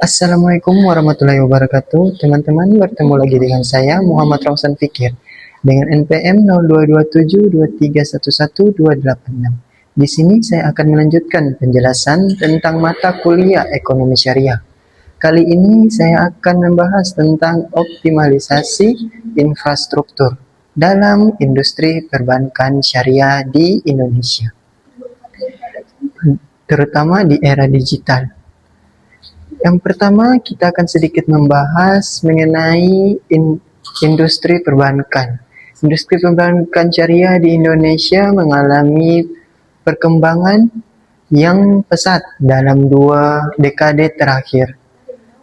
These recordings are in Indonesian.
Assalamualaikum warahmatullahi wabarakatuh. Teman-teman, bertemu lagi dengan saya Muhammad Rausan Fikir dengan NPM 022723111286. Di sini saya akan melanjutkan penjelasan tentang mata kuliah Ekonomi Syariah. Kali ini saya akan membahas tentang optimalisasi infrastruktur dalam industri perbankan syariah di Indonesia, terutama di era digital. Yang pertama, kita akan sedikit membahas mengenai industri perbankan. Industri perbankan syariah di Indonesia mengalami perkembangan yang pesat dalam 2 dekade terakhir.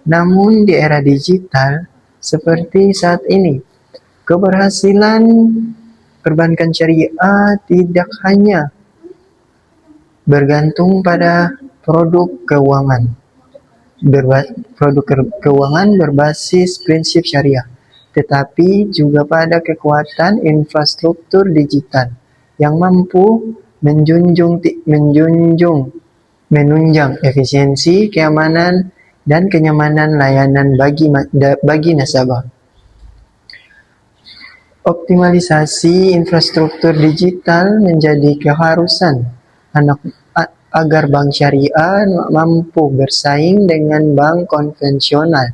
Namun di era digital seperti saat ini, keberhasilan perbankan syariah tidak hanya bergantung pada produk keuangan berbasis prinsip syariah, tetapi juga pada kekuatan infrastruktur digital yang mampu menunjang efisiensi, keamanan, dan kenyamanan layanan bagi nasabah. Optimalisasi infrastruktur digital menjadi keharusan agar bank syariah mampu bersaing dengan bank konvensional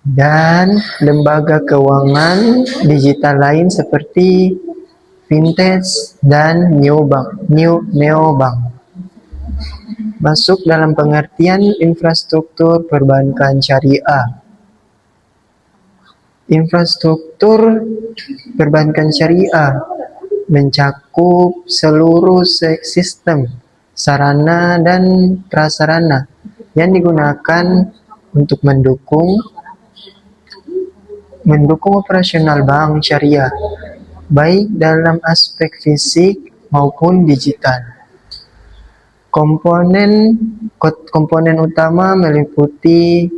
dan lembaga keuangan digital lain seperti fintech dan neobank. Masuk dalam pengertian infrastruktur perbankan syariah. Infrastruktur perbankan syariah mencakup seluruh sistem, sarana, dan prasarana yang digunakan untuk mendukung operasional bank syariah, baik dalam aspek fisik maupun digital. Komponen utama meliputi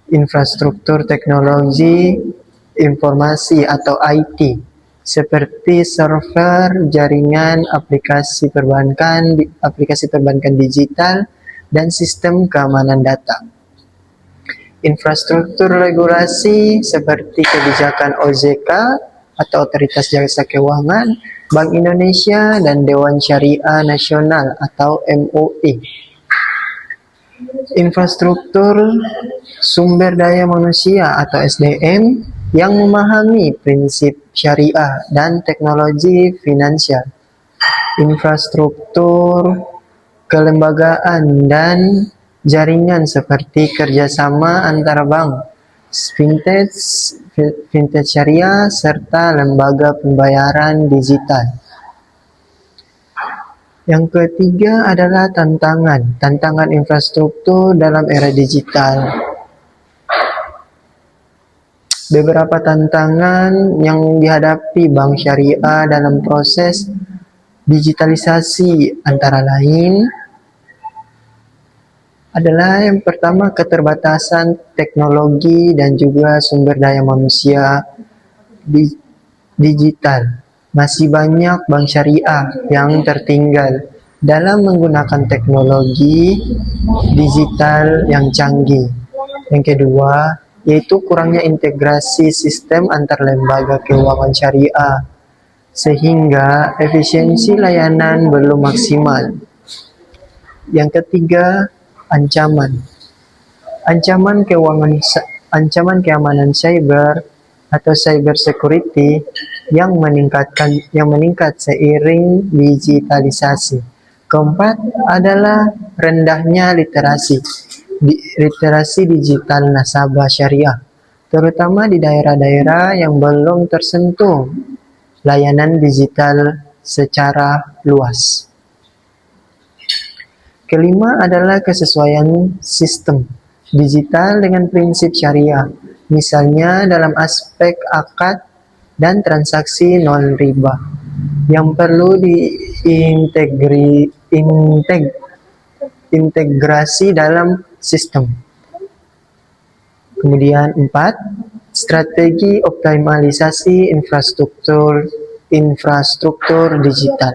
infrastruktur teknologi informasi atau IT, seperti server, jaringan, aplikasi perbankan digital, dan sistem keamanan data. Infrastruktur regulasi seperti kebijakan OJK atau Otoritas Jasa Keuangan, Bank Indonesia, dan Dewan Syariah Nasional atau MUI. Infrastruktur sumber daya manusia atau SDM yang memahami prinsip syariah dan teknologi finansial. Infrastruktur kelembagaan dan jaringan seperti kerjasama antara bank, fintech syariah, serta lembaga pembayaran digital. Yang ketiga adalah tantangan infrastruktur dalam era digital. Beberapa tantangan yang dihadapi bank syariah dalam proses digitalisasi antara lain adalah yang pertama, keterbatasan teknologi dan juga sumber daya manusia digital. Masih banyak bank syariah yang tertinggal dalam menggunakan teknologi digital yang canggih. Yang kedua, yaitu kurangnya integrasi sistem antar lembaga keuangan syariah, sehingga efisiensi layanan belum maksimal. Yang ketiga, ancaman keamanan cyber atau cyber security yang meningkat seiring digitalisasi. Keempat adalah rendahnya literasi digital nasabah syariah, terutama di daerah-daerah yang belum tersentuh layanan digital secara luas. Kelima adalah kesesuaian sistem digital dengan prinsip syariah, misalnya dalam aspek akad dan transaksi non-riba yang perlu diintegrasi dalam sistem. Kemudian 4, strategi optimalisasi infrastruktur digital.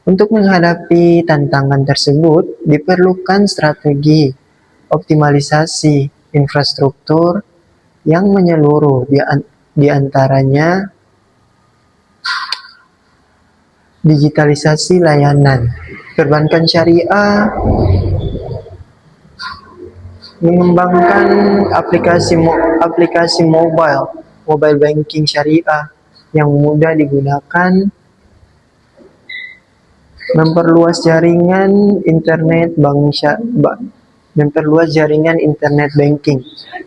Untuk menghadapi tantangan tersebut, diperlukan strategi optimalisasi infrastruktur yang menyeluruh, di antaranya digitalisasi layanan. Perbankan syariah mengembangkan aplikasi mobile banking syariah yang mudah digunakan, memperluas jaringan internet banking,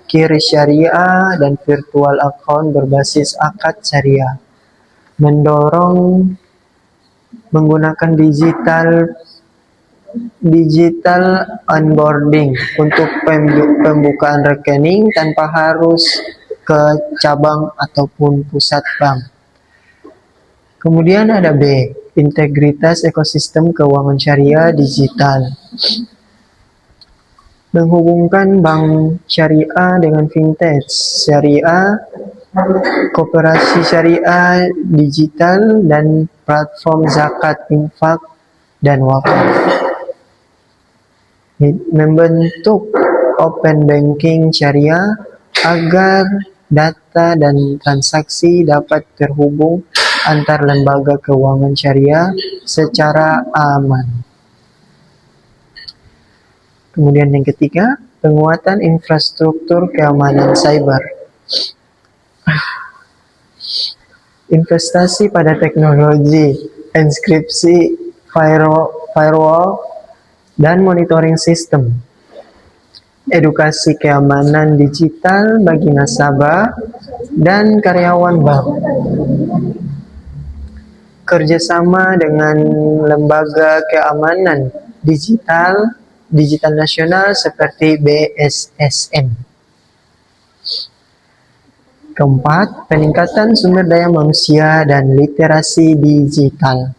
QRIS syariah dan virtual account berbasis akad syariah, mendorong menggunakan digital onboarding untuk pembukaan rekening tanpa harus ke cabang ataupun pusat bank. Kemudian ada B, integritas ekosistem keuangan syariah digital. Menghubungkan bank syariah dengan fintech syariah, koperasi syariah digital, dan platform zakat, infak, dan wakaf. Membentuk open banking syariah agar data dan transaksi dapat terhubung antar lembaga keuangan syariah secara aman. Kemudian yang ketiga, penguatan infrastruktur keamanan cyber. Investasi pada teknologi, enkripsi, firewall, dan monitoring sistem. Edukasi keamanan digital bagi nasabah dan karyawan bank. Kerjasama dengan lembaga keamanan digital nasional seperti BSSN. Keempat, peningkatan sumber daya manusia dan literasi digital.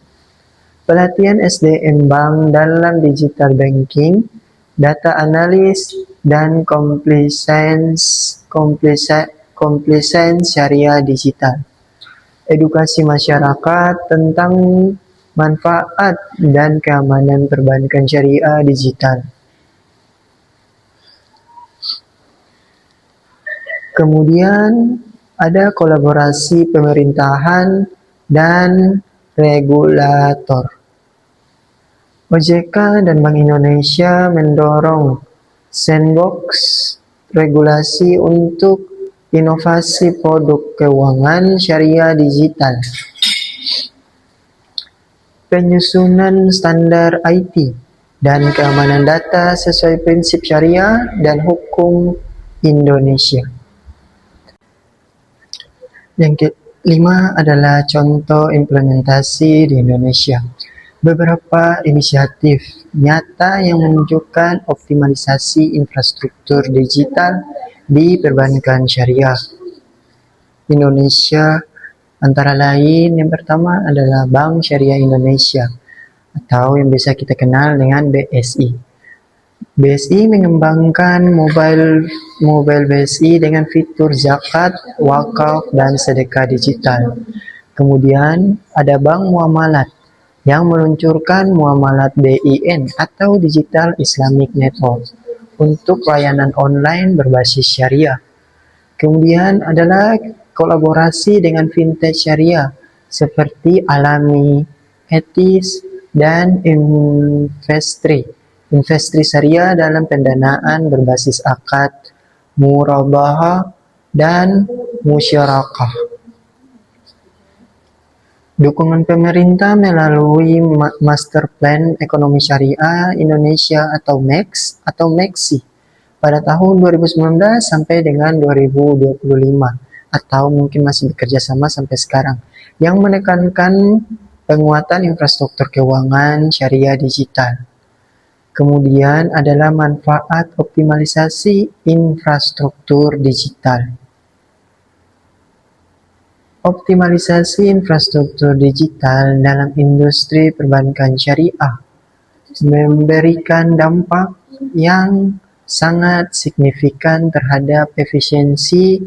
Pelatihan SDM bank dalam digital banking, data analis, dan compliance syariah digital. Edukasi masyarakat tentang manfaat dan keamanan perbankan syariah digital. Kemudian ada kolaborasi pemerintahan dan regulator. OJK dan Bank Indonesia mendorong sandbox regulasi untuk inovasi produk keuangan syariah digital. Penyusunan standar IT dan keamanan data sesuai prinsip syariah dan hukum Indonesia. Yang kelima adalah contoh implementasi di Indonesia. Beberapa inisiatif nyata yang menunjukkan optimalisasi infrastruktur digital di perbankan syariah Indonesia, antara lain yang pertama adalah Bank Syariah Indonesia atau yang biasa kita kenal dengan BSI. BSI mengembangkan mobile BSI dengan fitur zakat, wakaf, dan sedekah digital. Kemudian ada Bank Muamalat yang meluncurkan Muamalat BIN atau Digital Islamic Network untuk layanan online berbasis syariah. Kemudian adalah kolaborasi dengan fintech syariah seperti Alami, Etis, dan Investri syariah dalam pendanaan berbasis akad, murabahah, dan musyarakah. Dukungan pemerintah melalui Master Plan Ekonomi Syariah Indonesia atau MEXI pada tahun 2019 sampai dengan 2025 atau mungkin masih bekerja sama sampai sekarang, yang menekankan penguatan infrastruktur keuangan syariah digital. Kemudian adalah manfaat optimalisasi infrastruktur digital. Optimalisasi infrastruktur digital dalam industri perbankan syariah memberikan dampak yang sangat signifikan terhadap efisiensi,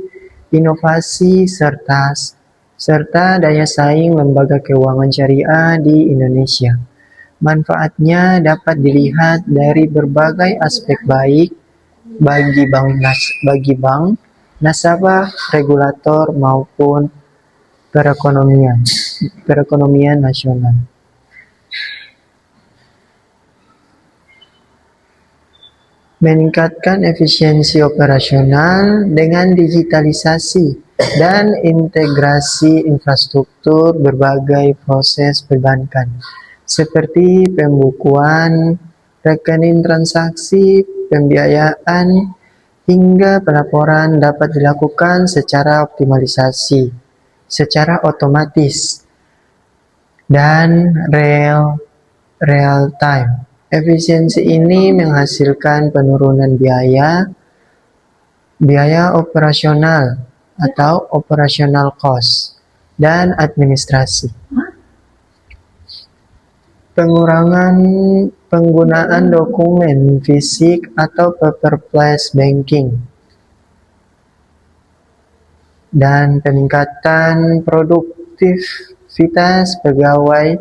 inovasi, serta daya saing lembaga keuangan syariah di Indonesia. Manfaatnya dapat dilihat dari berbagai aspek baik bagi bank, nasabah, regulator maupun perekonomian nasional. Meningkatkan efisiensi operasional dengan digitalisasi dan integrasi infrastruktur berbagai proses perbankan, seperti pembukuan, rekening transaksi, pembiayaan, hingga pelaporan dapat dilakukan secara otomatis, dan real time. Efisiensi ini menghasilkan penurunan biaya operasional atau operational cost dan administrasi. Pengurangan penggunaan dokumen fisik atau paperless banking dan peningkatan produktivitas pegawai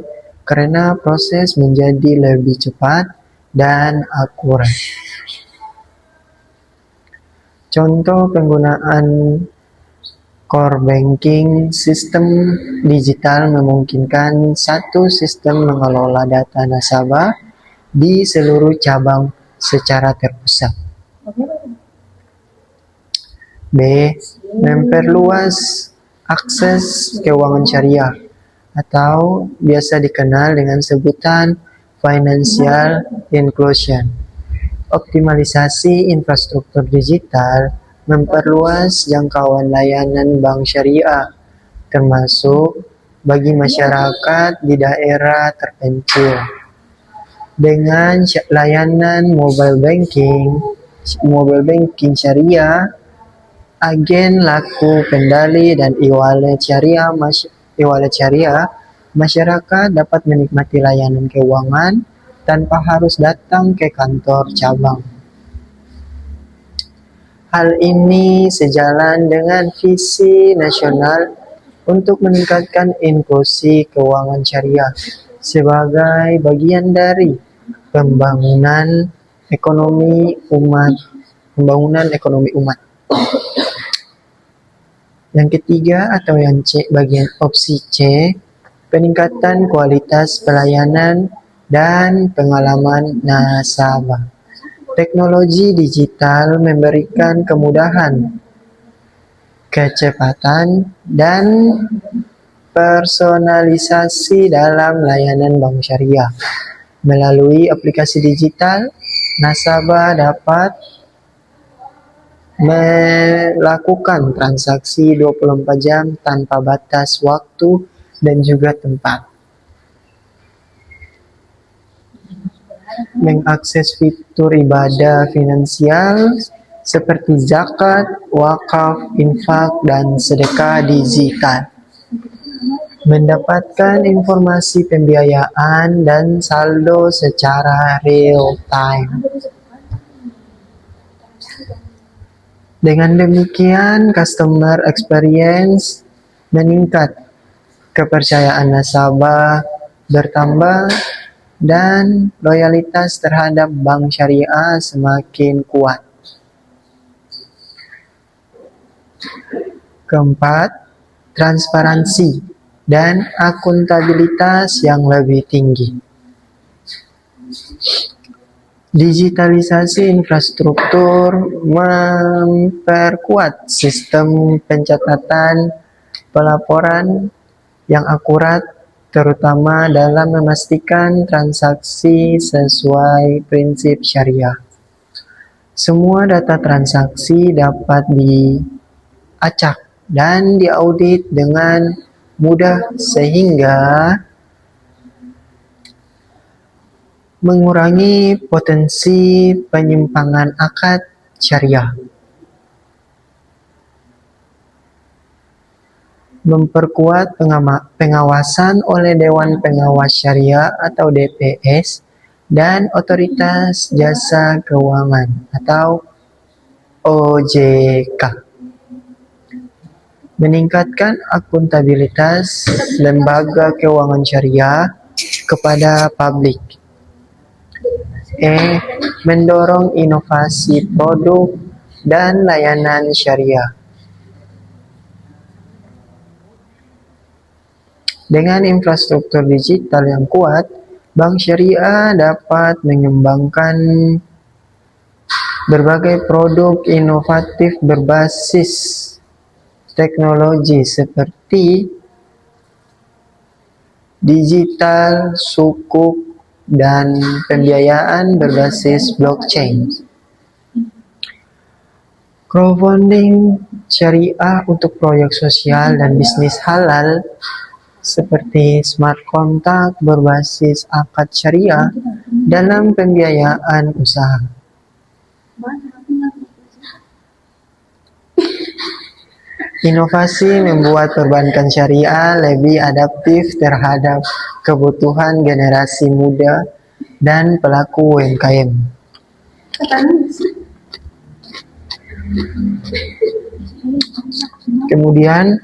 karena proses menjadi lebih cepat dan akurat. Contoh penggunaan core banking, sistem digital memungkinkan satu sistem mengelola data nasabah di seluruh cabang secara terpusat. B. Memperluas akses keuangan syariah atau biasa dikenal dengan sebutan financial inclusion. Optimalisasi infrastruktur digital memperluas jangkauan layanan bank syariah, termasuk bagi masyarakat di daerah terpencil. Dengan layanan mobile banking syariah, agen laku kendali dan e-wallet syariah, masyarakat dapat menikmati layanan keuangan tanpa harus datang ke kantor cabang. Hal ini sejalan dengan visi nasional untuk meningkatkan inklusi keuangan syariah sebagai bagian dari pembangunan ekonomi umat. Yang ketiga atau yang C, bagian opsi C, peningkatan kualitas pelayanan dan pengalaman nasabah. Teknologi digital memberikan kemudahan, kecepatan, dan personalisasi dalam layanan bank syariah. Melalui aplikasi digital, nasabah dapat melakukan transaksi 24 jam tanpa batas waktu dan juga tempat. Mengakses fitur ibadah finansial seperti zakat, wakaf, infak, dan sedekah digital. Mendapatkan informasi pembiayaan dan saldo secara real time. Dengan demikian, customer experience meningkat, kepercayaan nasabah bertambah, dan loyalitas terhadap bank syariah semakin kuat. Keempat, transparansi dan akuntabilitas yang lebih tinggi. Digitalisasi infrastruktur memperkuat sistem pencatatan pelaporan yang akurat, terutama dalam memastikan transaksi sesuai prinsip syariah. Semua data transaksi dapat diacak dan diaudit dengan mudah sehingga mengurangi potensi penyimpangan akad syariah. Memperkuat pengawasan oleh Dewan Pengawas Syariah atau DPS dan Otoritas Jasa Keuangan atau OJK. Meningkatkan akuntabilitas lembaga keuangan syariah kepada publik. Mendorong inovasi produk dan layanan syariah. Dengan infrastruktur digital yang kuat, bank syariah dapat mengembangkan berbagai produk inovatif berbasis teknologi seperti digital, sukuk, dan pembiayaan berbasis blockchain. Crowdfunding syariah untuk proyek sosial dan bisnis halal seperti smart contract berbasis akad syariah dalam pembiayaan usaha. Inovasi membuat perbankan syariah lebih adaptif terhadap kebutuhan generasi muda dan pelaku UMKM. Kemudian,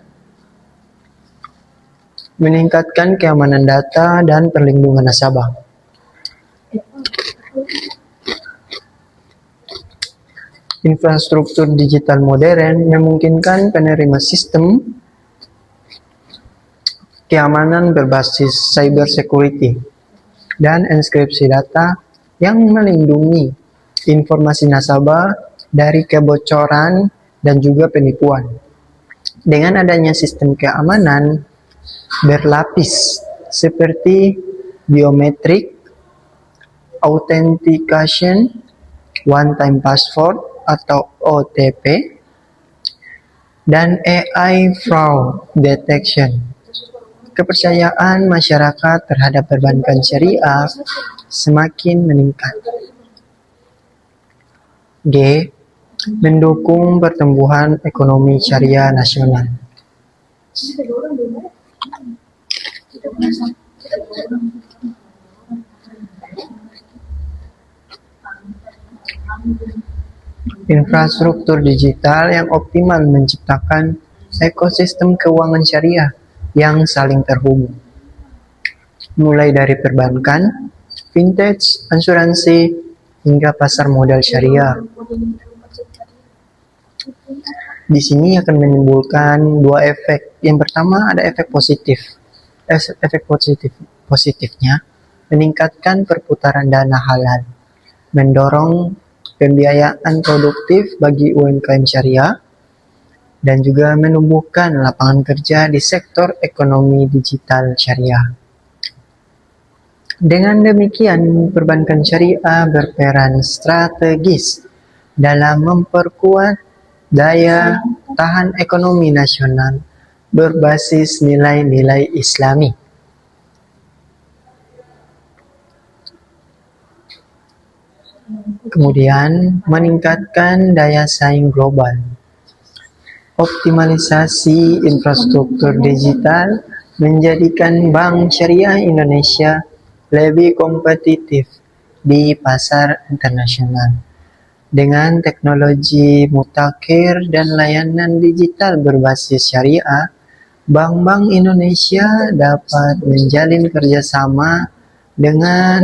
meningkatkan keamanan data dan perlindungan nasabah. Infrastruktur digital modern memungkinkan penerima sistem keamanan berbasis cyber security dan enkripsi data yang melindungi informasi nasabah dari kebocoran dan juga penipuan. Dengan adanya sistem keamanan berlapis seperti biometric authentication, one-time password atau OTP, dan AI fraud detection, kepercayaan masyarakat terhadap perbankan syariah semakin meningkat. G. Mendukung pertumbuhan ekonomi syariah nasional. Infrastruktur digital yang optimal menciptakan ekosistem keuangan syariah yang saling terhubung, mulai dari perbankan, fintech, asuransi, hingga pasar modal syariah. Di sini akan menimbulkan dua efek. Yang pertama ada efek positif. Efek positifnya meningkatkan perputaran dana halal, mendorong pembiayaan produktif bagi UMKM syariah, dan juga menumbuhkan lapangan kerja di sektor ekonomi digital syariah. Dengan demikian, perbankan syariah berperan strategis dalam memperkuat daya tahan ekonomi nasional berbasis nilai-nilai Islami. Kemudian, meningkatkan daya saing global. Optimalisasi infrastruktur digital menjadikan Bank Syariah Indonesia lebih kompetitif di pasar internasional. Dengan teknologi mutakhir dan layanan digital berbasis syariah, bank-bank Indonesia dapat menjalin kerjasama dengan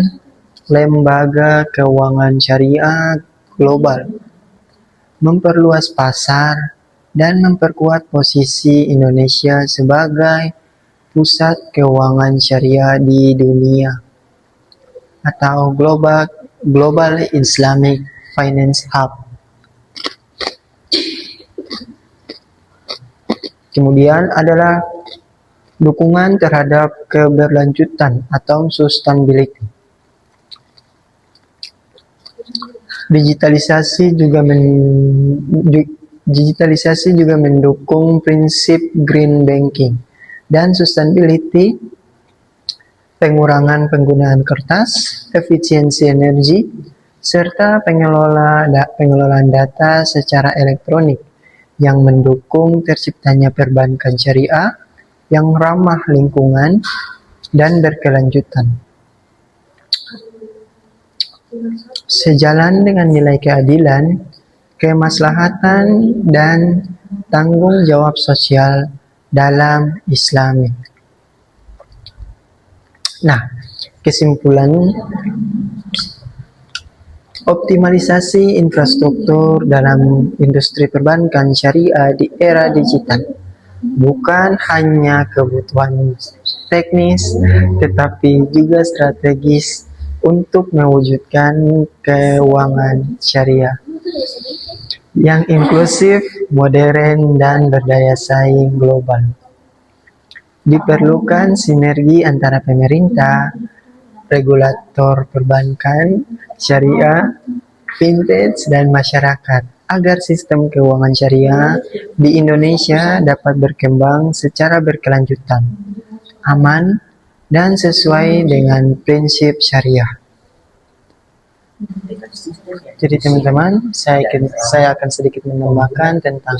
lembaga keuangan syariah global, memperluas pasar, dan memperkuat posisi Indonesia sebagai pusat keuangan syariah di dunia atau Global Islamic Finance Hub. Kemudian adalah dukungan terhadap keberlanjutan atau sustainability. Digitalisasi juga mendukung prinsip green banking dan sustainability, pengurangan penggunaan kertas, efisiensi energi, serta pengelolaan data secara elektronik yang mendukung terciptanya perbankan syariah yang ramah lingkungan dan berkelanjutan. Sejalan dengan nilai keadilan, kemaslahatan, dan tanggung jawab sosial dalam Islami. Nah, Kesimpulan, optimalisasi infrastruktur dalam industri perbankan syariah di era digital bukan hanya kebutuhan teknis, tetapi juga strategis untuk mewujudkan keuangan syariah yang inklusif, modern, dan berdaya saing global. Diperlukan sinergi antara pemerintah, regulator perbankan, syariah, fintech, dan masyarakat agar sistem keuangan syariah di Indonesia dapat berkembang secara berkelanjutan, aman, dan sesuai dengan prinsip syariah. Jadi teman-teman, saya akan sedikit menambahkan tentang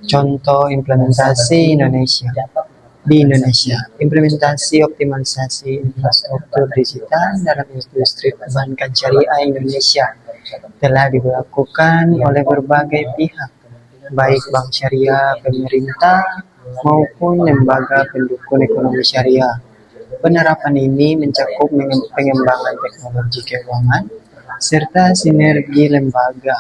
contoh implementasi Indonesia. Di Indonesia, implementasi optimalisasi infrastruktur digital dalam industri perbankan syariah Indonesia telah dilakukan oleh berbagai pihak, baik bank syariah, pemerintah, maupun lembaga pendukung ekonomi syariah. Penerapan ini mencakup pengembangan teknologi keuangan, serta sinergi lembaga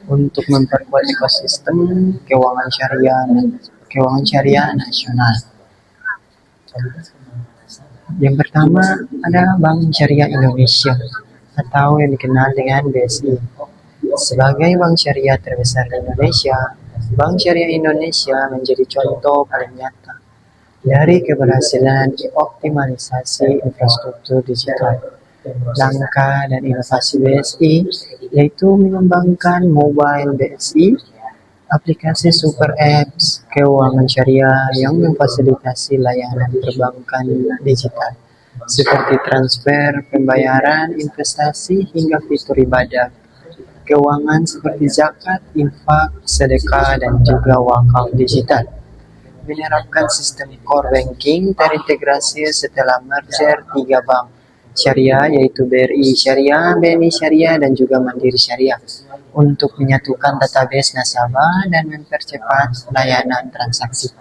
untuk memperkuat ekosistem keuangan syariah nasional. Yang pertama ada Bank Syariah Indonesia atau yang dikenal dengan BSI. Sebagai bank syariah terbesar di Indonesia, Bank Syariah Indonesia menjadi contoh paling nyata dari keberhasilan optimalisasi infrastruktur digital. Langkah dan inovasi BSI yaitu mengembangkan mobile BSI, aplikasi super apps keuangan syariah yang memfasilitasi layanan perbankan digital seperti transfer, pembayaran, investasi, hingga fitur ibadah keuangan seperti zakat, infak, sedekah, dan juga wakaf digital. Menerapkan sistem core banking terintegrasi setelah merger 3 bank syariah yaitu BRI Syariah, BNI Syariah, dan juga Mandiri Syariah untuk menyatukan database nasabah dan mempercepat layanan transaksi.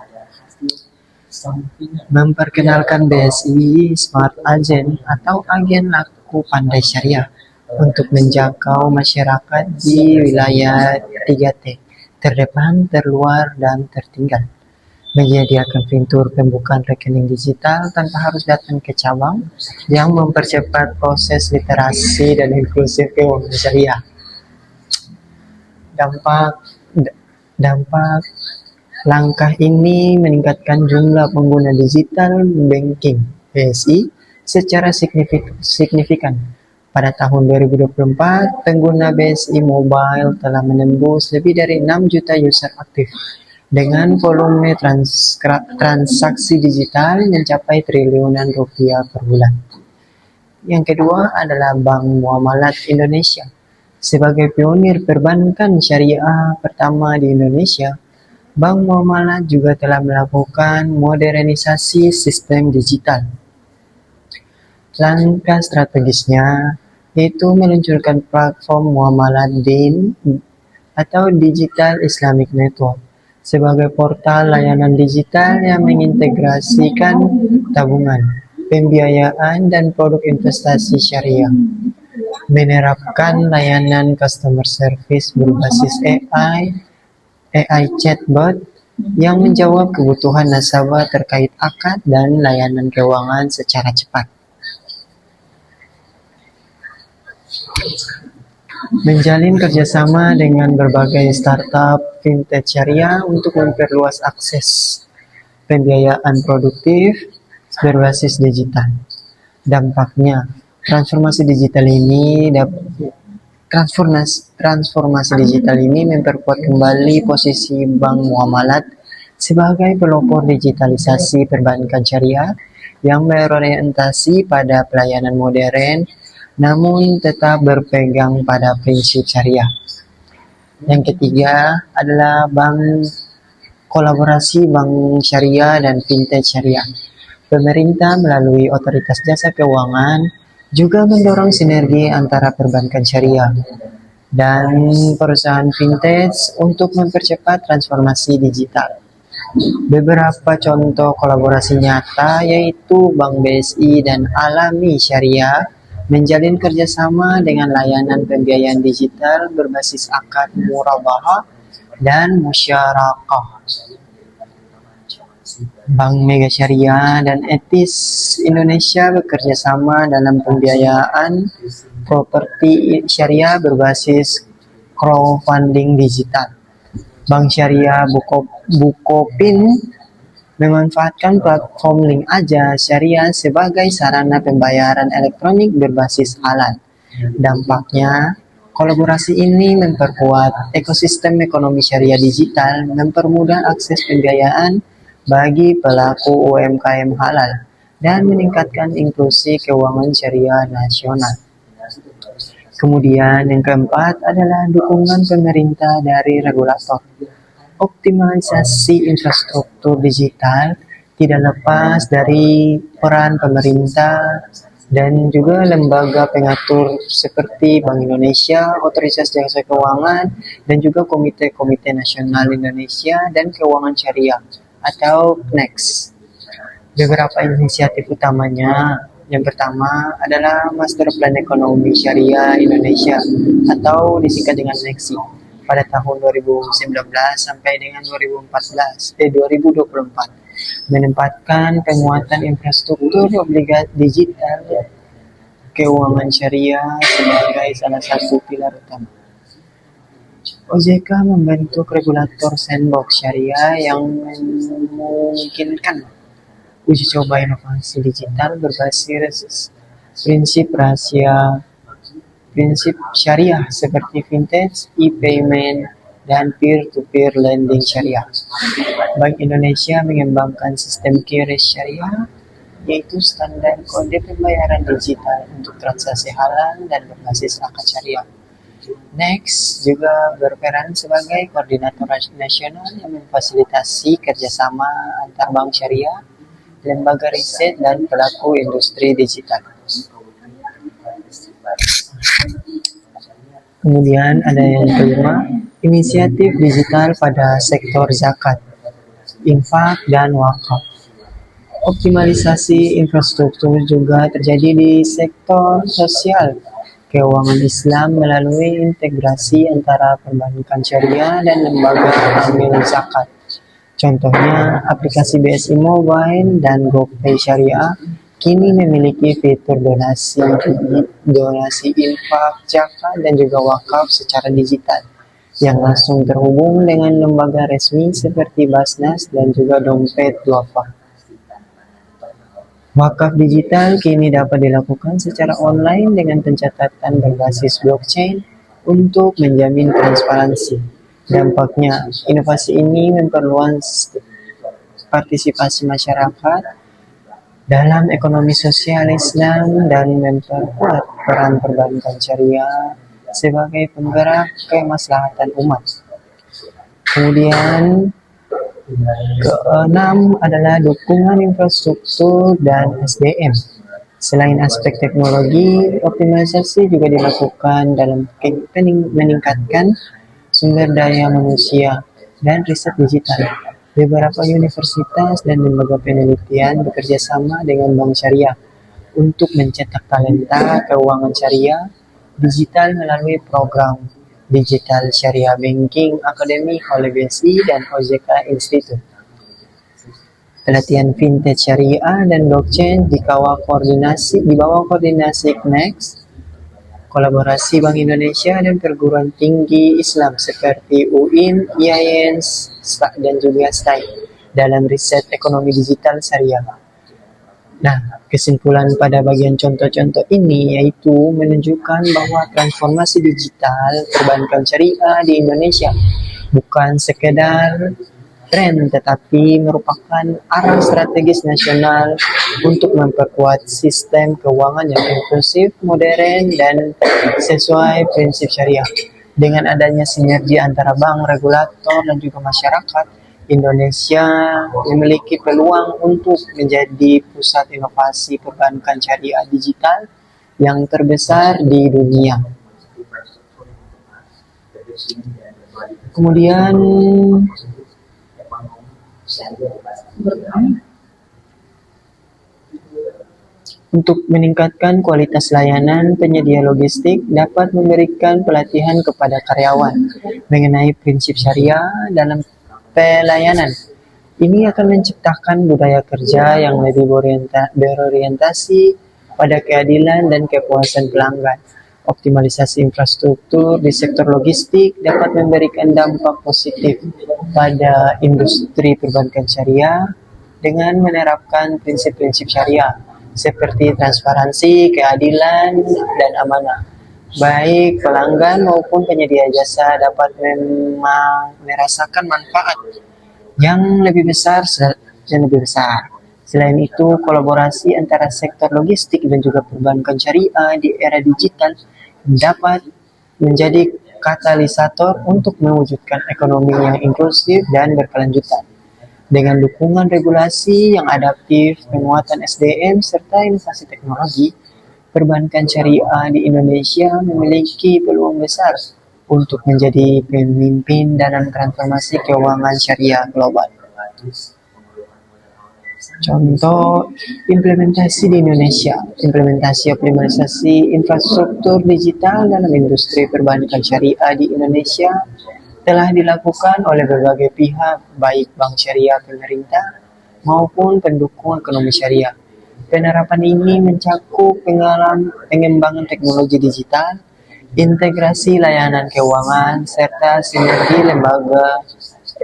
Memperkenalkan BSI Smart Agent atau agen laku pandai syariah untuk menjangkau masyarakat di wilayah 3T, terdepan, terluar, dan tertinggal. Menyediakan fitur pembukaan rekening digital tanpa harus datang ke cabang yang mempercepat proses literasi dan inklusif keuangan syariah. Dampak langkah ini meningkatkan jumlah pengguna digital banking BSI secara signifikan. Pada tahun 2024, pengguna BSI Mobile telah menembus lebih dari 6 juta user aktif dengan volume transaksi digital mencapai triliunan rupiah per bulan. Yang kedua adalah Bank Muamalat Indonesia. Sebagai pionir perbankan syariah pertama di Indonesia, Bank Muamalat juga telah melakukan modernisasi sistem digital. Langkah strategisnya yaitu meluncurkan platform Muamalat DIN atau Digital Islamic Network sebagai portal layanan digital yang mengintegrasikan tabungan, pembiayaan, dan produk investasi syariah. Menerapkan layanan customer service berbasis AI chatbot yang menjawab kebutuhan nasabah terkait akad dan layanan keuangan secara cepat. Menjalin kerjasama dengan berbagai startup fintech syariah untuk memperluas akses pembiayaan produktif berbasis digital. Dampaknya, transformasi digital ini memperkuat kembali posisi Bank Muamalat sebagai pelopor digitalisasi perbankan syariah yang berorientasi pada pelayanan modern namun tetap berpegang pada prinsip syariah. Yang ketiga adalah kolaborasi bank syariah dan fintech syariah. Pemerintah melalui Otoritas Jasa Keuangan juga mendorong sinergi antara perbankan syariah dan perusahaan fintech untuk mempercepat transformasi digital. Beberapa contoh kolaborasi nyata yaitu Bank BSI dan Alami Syariah menjalin kerjasama dengan layanan pembiayaan digital berbasis akad murabahah dan musyarakah. Bank Mega Syariah dan Etis Indonesia bekerja sama dalam pembiayaan properti syariah berbasis crowdfunding digital. Bank Syariah Bukopin memanfaatkan platform Link Aja Syariah sebagai sarana pembayaran elektronik berbasis halal. Dampaknya, kolaborasi ini memperkuat ekosistem ekonomi syariah digital, mempermudah akses pembiayaan bagi pelaku UMKM halal, dan meningkatkan inklusi keuangan syariah nasional. Kemudian yang keempat adalah dukungan pemerintah dari regulator. Optimalisasi infrastruktur digital tidak lepas dari peran pemerintah dan juga lembaga pengatur seperti Bank Indonesia, Otoritas Jasa Keuangan, dan juga Komite-Komite Nasional Indonesia dan Keuangan Syariah atau KNEX. Beberapa inisiatif utamanya, yang pertama adalah Master Plan Ekonomi Syariah Indonesia atau disingkat dengan MEXI pada tahun 2019 sampai dengan 2024 menempatkan penguatan infrastruktur obligasi digital keuangan syariah sebagai salah satu pilar utama. OJK membentuk regulator sandbox syariah yang memungkinkan uji coba inovasi digital berbasis prinsip syariah seperti fintech, e-payment, dan peer-to-peer lending syariah. Bank Indonesia mengembangkan sistem QRIS syariah, yaitu standar kode pembayaran digital untuk transaksi halal dan berbasis akad syariah. Next juga berperan sebagai koordinator nasional yang memfasilitasi kerjasama antar bank syariah, lembaga riset, dan pelaku industri digital. Kemudian ada yang kelima, inisiatif digital pada sektor zakat, infak, dan wakaf. Optimalisasi infrastruktur juga terjadi di sektor sosial keuangan Islam melalui integrasi antara perbankan syariah dan lembaga amil zakat. Contohnya, aplikasi BSI Mobile dan GoPay Syariah kini memiliki fitur donasi infak, zakat, dan juga wakaf secara digital yang langsung terhubung dengan lembaga resmi seperti Basnas dan juga dompet duafa. Wakaf digital kini dapat dilakukan secara online dengan pencatatan berbasis blockchain untuk menjamin transparansi. Dampaknya, inovasi ini memperluas partisipasi masyarakat dalam ekonomi sosial Islam dan memperkuat peran perbankan syariah sebagai penggerak kemaslahatan umat. Kemudian, keenam adalah dukungan infrastruktur dan SDM. Selain aspek teknologi, optimalisasi juga dilakukan dalam meningkatkan sumber daya manusia dan riset digital. Beberapa universitas dan lembaga penelitian bekerja sama dengan Bank Syariah untuk mencetak talenta keuangan syariah digital melalui program Digital Syariah Banking Academy oleh BSI dan OJK Institute. Pelatihan fintech syariah dan blockchain di bawah koordinasi KNEX, kolaborasi Bank Indonesia dan perguruan tinggi Islam seperti UIN, IAIN, dan juga STAI dalam riset ekonomi digital syariah. Nah, kesimpulan pada bagian contoh-contoh ini yaitu menunjukkan bahwa transformasi digital perbankan syariah di Indonesia bukan sekedar tren tetapi merupakan arah strategis nasional untuk memperkuat sistem keuangan yang inklusif, modern, dan sesuai prinsip syariah. Dengan adanya sinergi antara bank, regulator, dan juga masyarakat, Indonesia memiliki peluang untuk menjadi pusat inovasi perbankan syariah digital yang terbesar di dunia. Kemudian Untuk meningkatkan kualitas layanan, penyedia logistik dapat memberikan pelatihan kepada karyawan mengenai prinsip syariah dalam pelayanan. Ini akan menciptakan budaya kerja yang lebih berorientasi pada keadilan dan kepuasan pelanggan. Optimalisasi infrastruktur di sektor logistik dapat memberikan dampak positif pada industri perbankan syariah dengan menerapkan prinsip-prinsip syariah seperti transparansi, keadilan, dan amanah. Baik pelanggan maupun penyedia jasa dapat merasakan manfaat yang lebih besar dan lebih besar. Selain itu, kolaborasi antara sektor logistik dan juga perbankan syariah di era digital dapat menjadi katalisator untuk mewujudkan ekonomi yang inklusif dan berkelanjutan. Dengan dukungan regulasi yang adaptif, penguatan SDM, serta inovasi teknologi, perbankan syariah di Indonesia memiliki peluang besar untuk menjadi pemimpin dalam transformasi keuangan syariah global. Contoh implementasi di Indonesia, implementasi optimalisasi infrastruktur digital dalam industri perbankan syariah di Indonesia telah dilakukan oleh berbagai pihak, baik bank syariah pemerintah maupun pendukung ekonomi syariah. Penerapan ini mencakup pengembangan teknologi digital, integrasi layanan keuangan, serta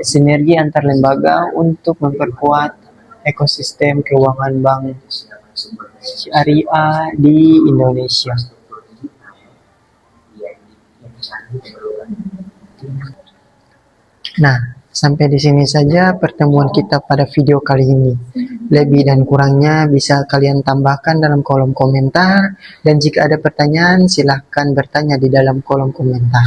sinergi antar lembaga untuk memperkuat ekosistem keuangan bank syariah di Indonesia. Nah, sampai di sini saja pertemuan kita pada video kali ini. Lebih dan kurangnya bisa kalian tambahkan dalam kolom komentar, dan jika ada pertanyaan silahkan bertanya di dalam kolom komentar.